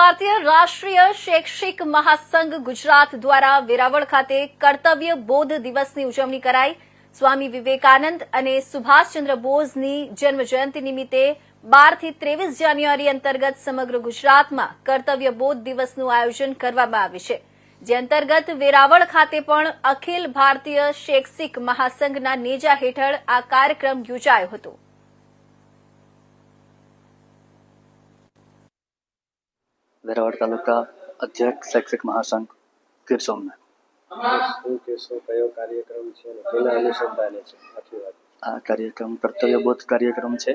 ભારતીય રાષ્ટ્રીય શૈક્ષિક મહાસંઘ ગુજરાત દ્વારા વેરાવળ ખાતે કર્તવ્ય બોધ દિવસની ઉજવણી કરાઈ। સ્વામી વિવેકાનંદ અને સુભાષચંદ્ર બોઝની જન્મજયંતિ નિમિત્તે 12 થી 23 જાન્યુઆરી અંતર્ગત સમગ્ર ગુજરાતમાં કર્તવ્ય બોધ દિવસનું આયોજન કરવામાં આવ્યું છે, જે અંતર્ગત વેરાવળ ખાતે પણ અખિલ ભારતીય શૈક્ષિક મહાસંઘના નેજા હેઠળ આ કાર્યક્રમ યોજાયો હતો। વેરાવળ તાલુકા અધ્યક્ષ શૈક્ષિક મહાસંઘ ગીર સોમનાથ। કયો કાર્યક્રમ છે અને કેના અનુસંધાને છે આખી વાત? આ કાર્યક્રમ કર્તવ્યબોધ કાર્યક્રમ છે।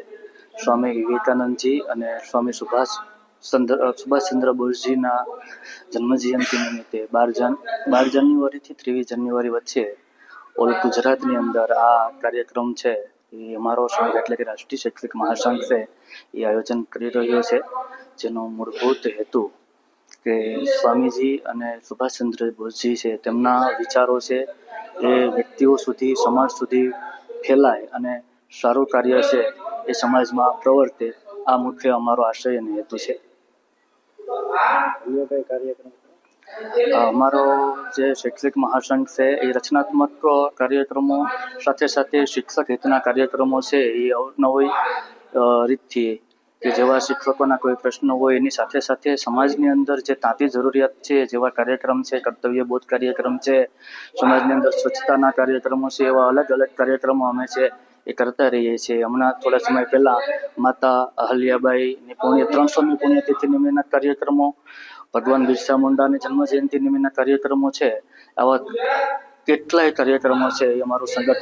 સ્વામી વિવેકાનંદજી અને સ્વામી સુભાષચંદ્ર બોઝજીના જન્મજયંતિ નિમિત્તે 12 જાન્યુઆરીથી 23 જાન્યુઆરી વચ્ચે ઓલ ગુજરાતની અંદર આ કાર્યક્રમ છે એ અમારો સંઘ એટલે કે રાષ્ટ્રીય શૈક્ષિક મહાસંઘ છે એ આયોજન કરી રહ્યો છે, જેનો મૂળભૂત હેતુ કે સ્વામીજી અને સુભાષચંદ્ર બોઝજી છે તેમના વિચારો છે એ વ્યક્તિઓ સુધી, સમાજ સુધી ફેલાય અને સારું કાર્ય છે એ સમાજમાં પ્રવર્તે, આ મુખ્ય અમારો આશય અને હેતુ છે। અન્ય કઈ કાર્યક્રમ? અમારો જે શૈક્ષિક મહાસંઘ છે એ રચનાત્મક કાર્યક્રમો સાથે સાથે શિક્ષક હિતના કાર્યક્રમો છે એ અવનવી રીતથી કે જેવા શિક્ષકોના કોઈ પ્રશ્ન હોય એની સાથે સાથે સમાજની અંદર જે તાતી જરૂરિયાત છે જેવા કાર્યક્રમ છે, કર્તવ્યબોધ કાર્યક્રમ છે, સમાજની અંદર સ્વચ્છતાના કાર્યક્રમો છે, એવા અલગ અલગ કાર્યક્રમો અમે છે એ કરતા રહીએ છીએ। હમણાં થોડા સમય પહેલા માતા અહલ્યાબાઈની 300મી પુણ્યતિથિ નિમિત્તના કાર્યક્રમો, ભગવાન બિરસા મુંડાની જન્મજયંતિ નિમિત્તના કાર્યક્રમો છે, આવા કેટલાય કાર્યક્રમો છે એ અમારું સંગઠન